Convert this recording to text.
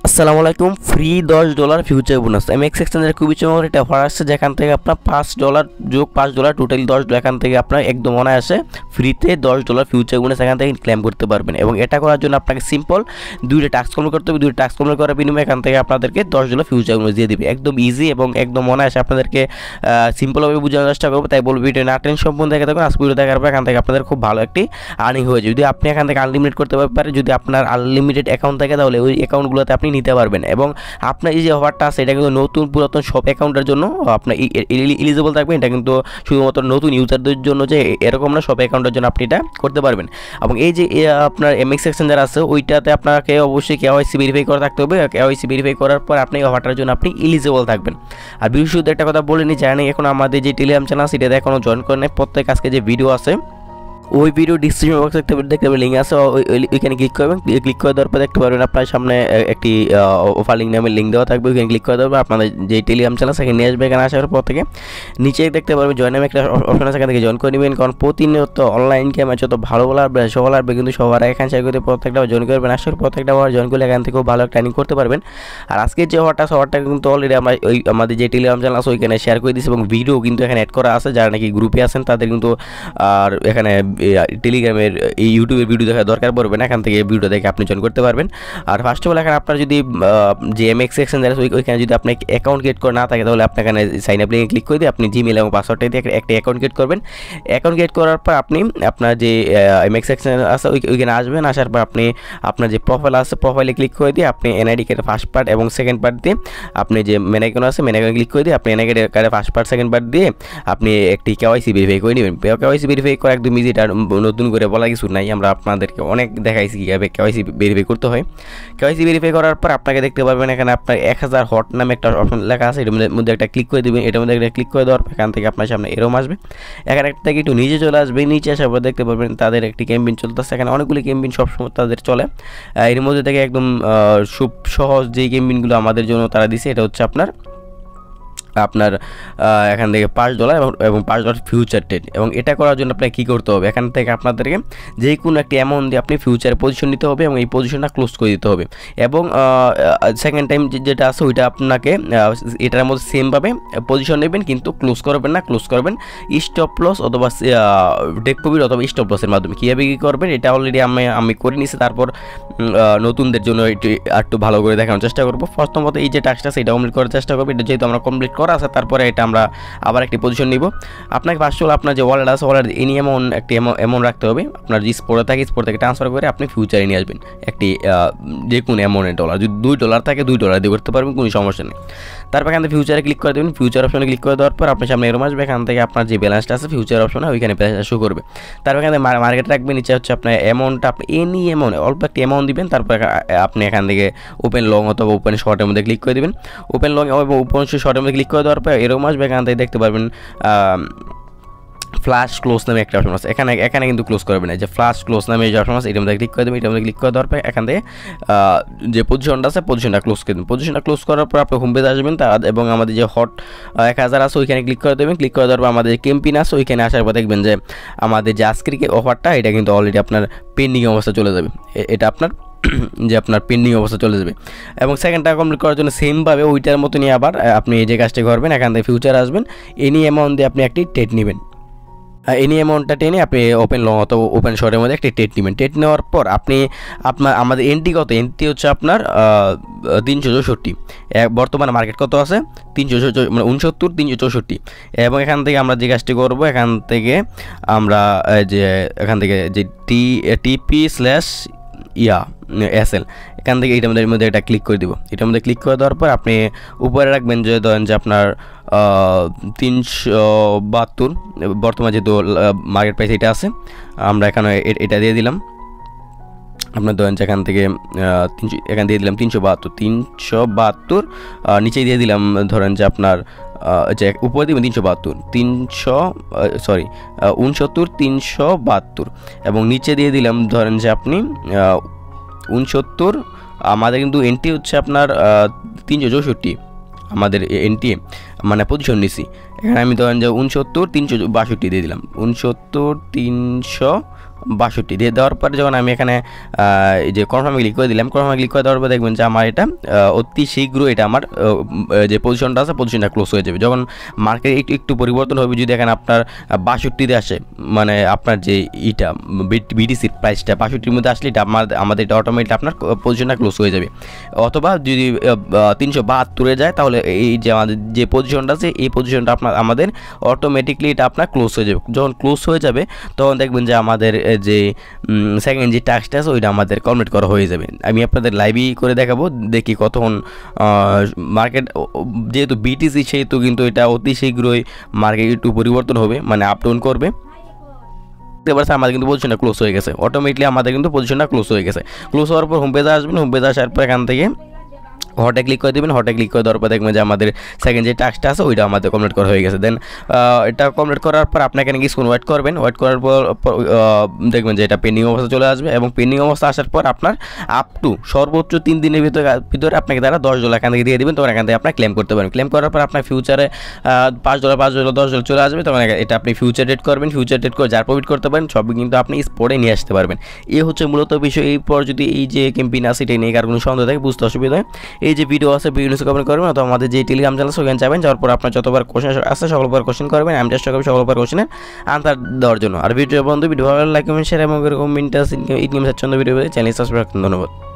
আসসালামু আলাইকুম। Free $10 future bonus MX এক্সচেঞ্জের খুবই চমৎকার একটা অফার আসছে, যেখান থেকে আপনার $5 যোগ $5 টোটালি $10, এখান থেকে আপনার একদম অনায়াসে ফ্রিতে $10 ফিউচার বোনাস এখান থেকে ক্লেম করতে পারবেন। এবং এটা করার জন্য আপনাকে সিম্পল দুইটা টাস্ক কমপ্লিট করতে হবে। দুইটা টাস্ক কমপ্লিট করার বিনিময়ে এখান থেকে আপনাদেরকে $10 ফিউচার বোনাস দিয়ে দিবে। একদম ইজি এবং একদম অনায়াসে আপনাদেরকে সিম্পলভাবে বোঝানোর চেষ্টা করবো, তাই বলবো ভিডিও না টেন সম্পূর্ণ দেখে থাকুন। আজকে ভিডিও দেখার পর এখান থেকে আপনাদের খুব ভালো একটি আর্নিং হয়ে যায়। যদি আপনি এখান থেকে আনলিমিটেড করতে পারেন, যদি আপনার আনলিমিটেড অ্যাকাউন্ট থাকে তাহলে ওই অ্যাকাউন্টগুলোতে আপনি নিতে পারবেন। এবং আপনার এই যে অফারটা আছে এটা কিন্তু নতুন পুরাতন সব অ্যাকাউন্টের জন্য আপনার এলিজিবল থাকবে। এটা কিন্তু শুধুমাত্র নতুন ইউজারদের জন্য, যে এরকম না, সব অ্যাকাউন্টের জন্য আপনি এটা করতে পারবেন। এবং এই যে আপনার এমএক্স এক্সচেঞ্জার আছে ওইটাতে আপনাকে অবশ্যই কেওয়াইসি ভেরিফাই করা থাকতে হবে। কেওয়াইসি ভেরিফাই করার পর আপনি এই অফারটার জন্য আপনি এলিজিবল থাকবেন। আর বিশেষত একটা কথা বলে নি, জানি এখন আমাদের যে টেলিগ্রাম চ্যানেল আছে এটাতে এখনও জয়েন করে নেই। প্রত্যেক আজকে যে ভিডিও আছে ওই ভিডিও ডিসক্রিপশন বক্সে দেখতে পাবেন লিঙ্ক আছে, ওইখানে ক্লিক করবেন। ক্লিক করে দেওয়ার পর দেখতে পারবেন আপনার সামনে একটি অফার লিঙ্ক নামের লিঙ্ক দেওয়া থাকবে। ওইখানে ক্লিক করে দেওয়ার পর আপনাদের যে টেলিগ্রাম চ্যানেল সেখানে নিয়ে আসবে। এখানে আসার পর থেকে নিচে দেখতে পারবেন জয়েন নামে একটা অপশন আছে, সেখান থেকে জয়েন করে নেবেন। কারণ প্রতিনিয়ত অনলাইন গেম আছে, তো ভালো ভালো আসবে, সবার আসবে, কিন্তু সবার এখানে শেয়ার করতে প্রত্যেকটা জয়েন করবেন। আসার প্রত্যেকটা আবার জয়েন করলে এখান থেকেও ভালো একটা ট্রেনিং করতে পারবেন। আর আজকের যে অফারটা কিন্তু অলরেডি আমরা ওই আমাদের যে টেলিগ্রাম চ্যানেল আছে ওইখানে শেয়ার করে দিয়েছি, এবং ভিডিও কিন্তু এখানে অ্যাড করা আছে। যারা নাকি গ্রুপে আছেন তাদের কিন্তু আর এখানে টেলিগ্রামে এই ইউটিউবের ভিডিও দেখার দরকার পড়বে না, এখান থেকে ভিডিও দেখে আপনি জয়েন করতে পারবেন। আর ফার্স্ট অফ অল এখানে আপনার যদি যে এমএক্স এক্সচেঞ্জার আছে ওইখানে যদি আপনার অ্যাকাউন্ট ক্রিয়েট করা না থাকে তাহলে আপনি এখানে সাইন আপ লিঙ্কে ক্লিক করে দিয়ে আপনি জিমেল এবং পাসওয়ার্ডটা দিয়ে একটা অ্যাকাউন্ট ক্রিয়েট করবেন। অ্যাকাউন্ট ক্রিয়েট করার পর আপনি আপনার যে এমএক্স এক্সচেঞ্জার আছে ওইখানে আসবেন। আসার পর আপনি আপনার যে প্রোফাইল আছে প্রোফাইলে ক্লিক করে দিয়ে আপনি এনআইডি কার্ডের ফার্স্ট পার্ট এবং সেকেন্ড পার্ট দিয়ে আপনি যে মেন আইকন আছে মেন আইকনে ক্লিক করে দিয়ে আপনি এনআইডি কার্ডের ফার্স্ট পার্ট সেকেন্ড পার্ট দিয়ে আপনি একটি কেওয়াইসি ভেরিফাই করে নেবেন। কেওয়াইসি ভেরিফাই করা একদম ইজি, এটা নতুন করে বলা কিছু নাই, আমরা আপনাদেরকে অনেক দেখাইছি কীভাবে কেওয়াইসি ভেরিফাই করতে হয়। কেওয়াইসি ভেরিফাই করার পর আপনাকে দেখতে পারবেন এখানে আপনার 1000 হট নামে একটা অপশন লেখা আছে, এটার মধ্যে একটা ক্লিক করে দেবেন। এটার মধ্যে একটা ক্লিক করে দেওয়ার পর এখান থেকে আপনার সামনে এরকম আসবে। এখানে একটা থেকে একটু নিচে চলে আসবে, নিচে আসার পর দেখতে পারবেন তাদের একটি ক্যাম্পেইন চলতেছে। এখানে অনেকগুলি ক্যাম্পেইন সবসময় তাদের চলে। এর মধ্যে থেকে একদম খুব সহজ যেই ক্যাম্পেইনগুলো আমাদের জন্য তারা দিছে এটা হচ্ছে আপনার এখান থেকে $5 এবং $5 ফিউচার ট্রেড। এবং এটা করার জন্য আপনাকে কী করতে হবে, এখান থেকে আপনাদেরকে যে কোনো একটি অ্যামাউন্ট দিয়ে আপনি ফিউচারে পজিশন নিতে হবে এবং এই পজিশনটা ক্লোজ করে দিতে হবে। এবং সেকেন্ড টাইম যেটা আছে ওইটা আপনাকে এটার মধ্যে সেমভাবে পজিশন নেবেন, কিন্তু ক্লোজ করবেন না, ক্লোজ করবেন স্টপ লস অথবা টেক প্রফিট অথবা স্টপ লসের মাধ্যমে। কীভাবে কী করবেন এটা অলরেডি আমি করে নিয়েছি, তারপর নতুনদের জন্য একটু ভালো করে দেখানোর চেষ্টা করবো। প্রথমত এই যে টাস্কটা সেটা কমপ্লিট করার চেষ্টা করবো। এটা যেহেতু আমরা কমপ্লিট করা আছে তারপরে এটা আমরা আবার একটি পজিশন নিব। আপনাকে ফার্স্ট অল আপনার যে ওয়ালেট আছে ওয়ালেট এনি অ্যামাউন্ট রাখতে হবে। আপনার যে স্পোর্টে থাকে স্পোর্ট থেকে ট্রান্সফার করে আপনি ফিউচারে নিয়ে আসবেন একটি যে কোনো অ্যামাউন্টের $। যদি $2 থাকে $2 দিয়ে করতে পারবেন, কোনো সমস্যা নেই। তারপর এখান থেকে ফিউচারে ক্লিক করে দেবেন। ফিউচার অপশনে ক্লিক করে দেওয়ার পর আপনার সামনে এরকম আসবে। এখান থেকে আপনার যে ব্যালেন্সটা আছে ফিউচার অপশনে ওইখানে ব্যালেন্সটা শো করবে। তারপর এখানে মার্কেট রাখবেন, নিচে হচ্ছে আপনার অ্যামাউন্টটা আপনি এনি অ্যামাউন্ট অল্প একটি অ্যামাউন্ট দিবেন। তারপর আপনি এখান থেকে ওপেন লং অথবা ওপেন শর্টের মধ্যে ক্লিক করে দেবেন। ওপেন লং এবং ওপেন শর্টের মধ্যে ক্লিক করে দেওয়ার পর এরকম আসবে। এখান থেকে দেখতে পারবেন ফ্ল্যাশ ক্লোজ নামে একটা অপশন আছে। এখানে কিন্তু ক্লোজ করবেন না, যে ফ্ল্যাশ ক্লোজ নামে যে অপশন আছে এটার মধ্যে ক্লিক করে দেবেন। এটার মধ্যে ক্লিক করে দেওয়ার পর এখান থেকে যে পজিশনটা আছে পজিশনটা ক্লোজ করে দেবেন। পজিশনটা ক্লোজ করার পর আপনি হোম পেজে আসবেন, এবং আমাদের যে হট 1000 আছে ওইখানে ক্লিক করে দেবেন। ক্লিক করে দেওয়ার পর আমাদের যে ক্যাম্পেইন আছে ওইখানে আসার পর দেখবেন যে আমাদের যে আজকের অফারটা এটা কিন্তু অলরেডি আপনার পেন্ডিং অবস্থা চলে যাবে। এটা আপনার পেন্ডিং অবস্থা চলে যাবে। এবং সেকেন্ডটা কমপ্লিট করার জন্য সেমভাবে ওইটার মতনই আবার আপনি এই যে কাজটা করবেন। এখান থেকে ফিউচার আসবেন, এনি অ্যামাউন্ট দিয়ে আপনি একটি ট্রেড নেবেন। এনি অ্যামাউন্টটা টেনে আপনি ওপেন লং অথবা ওপেন শর্টের মধ্যে একটি ট্রেড নেবেন। ট্রেড নেওয়ার পর আমাদের এন্ট্রি কত, এন্ট্রি হচ্ছে আপনার 364। বর্তমানে মার্কেট কত আছে 364, মানে 69,364। এবং এখান থেকে আমরা যে কাজটি করবো এখান থেকে আমরা এখান থেকে যে TP/SL এখান থেকে এটার মধ্যে এটা ক্লিক করে দিব। এটার মধ্যে ক্লিক করে দেওয়ার পর আপনি উপরে রাখবেন যে ধরেন যে আপনার 372 বর্তমানে যেহেতু মার্কেট প্রাইস এটা আছে, আমরা এখানে এটা দিয়ে দিলাম। আপনার ধরেন যে এখান থেকে এখান দিয়ে দিলাম 372, নিচে দিয়ে দিলাম ধরেন যে আপনার যে উপরে দিবেন 69,372 এবং নিচে দিয়ে দিলাম ধরেন যে আপনি 69। আমাদের কিন্তু এন্ট্রি হচ্ছে আপনার 364, আমাদের এন্ট্রি মানে পজিশন নিছি। এখানে আমি ধরেন যে 69,362 দিয়ে দিলাম। 69,362 62 দিয়ে দেওয়ার পরে যখন আমি এখানে এই যে কনফার্মে ক্লিক করে দিলাম, কনফার্মে ক্লিক করে দেওয়ার পর দেখবেন যে আমার এটা অতি শীঘ্র এটা আমার যে পজিশনটা আছে পজিশনটা ক্লোজ হয়ে যাবে। যখন মার্কেট একটু পরিবর্তন হবে, যদি এখানে আপনার 62-তে আসে, মানে আপনার যে ইটা বিটিসির প্রাইসটা 62-র মধ্যে আসলে এটা আমাদের এটা অটোমেটিক আপনার পজিশনটা ক্লোজ হয়ে যাবে। অথবা যদি 372-এ যায় তাহলে এই যে আমাদের যে পজিশনটা আছে এই পজিশনটা আমাদের অটোমেটিকলি এটা আপনার ক্লোজ হয়ে যাবে। যখন ক্লোজ হয়ে যাবে তখন দেখবেন যে আমাদের যে সেকেন্ড যে টাস্কটা আছে ওইটা আমাদের কমপ্লিট করা হয়ে যাবে। আমি আপনাদের লাইভই করে দেখাবো, দেখি কতক্ষণ মার্কেট, যেহেতু বিটিসি সেহেতু কিন্তু এটা অতি শীঘ্রই মার্কেট একটু পরিবর্তন হবে, মানে আপ ডাউন করবে। দেখতে পাচ্ছেন আমাদের কিন্তু পজিশনটা ক্লোজ হয়ে গেছে, অটোমেটিকলি আমাদের কিন্তু পজিশনটা ক্লোজ হয়ে গেছে। ক্লোজ হওয়ার পর হোম পেজে আসবেন, হোম পেজে আসার পর এখান থেকে হটে ক্লিক করে দেবেন, হটে ক্লিক করে দেওয়ার পর দেখবেন যে আমাদের সেকেন্ড যে টাস্কটা আছে ওইটা আমাদের কমপ্লিট করা হয়ে গেছে। দেন এটা কমপ্লিট করার পর আপনাকে নাকি কিছুক্ষণ ওয়েট করবেন, ওয়েট করার পর দেখবেন যে এটা পেন্ডিং অবস্থা চলে আসবে, এবং পেন্ডিং অবস্থা আসার পর আপনার আপ টু সর্বোচ্চ 3 দিনের ভিতরে আপনাকে তারা $10 এখান থেকে দিয়ে দেবেন, তখন এখান থেকে আপনার ক্লেম করতে পারেন। ক্লেম করার পর আপনার ফিউচারে $5 $10 চলে আসবে, তখন এটা আপনি ফিউচার ডেট করবেন, ফিউচার ডেট করে যার প্রফিট করতে পারেন সবই কিন্তু আপনি স্পটে নিয়ে আসতে পারবেন। এই হচ্ছে মূলত বিষয়। এরপর যদি এই যে ক্যাম্পেইন আছে এটা নিয়ে কার কোনো সন্দেহ থাকে, বুঝতে অসুবিধা হয়, এই যে ভিডিও আছে ভিডিও কমেন্ট করবেন, অথবা আমাদের যে টেলিগ্রাম চ্যানেল সেখানে যাবেন, যাওয়ার পর আপনার যতবার কোশ্চেন আছে সকলবার কোশ্চেন করবেন, আমি চেষ্টা করব সকলবার কোশ্চেনের আনসার দেওয়ার জন্য। আর ভিডিও বন্ধু ভিডিও ভালো লাইক কমেন্ট শেয়ার এবং এরকম ইনকাম স্বাচ্ছন্দ্য ভিডিও চ্যানেল সাবস্ক্রাইব করুন। ধন্যবাদ।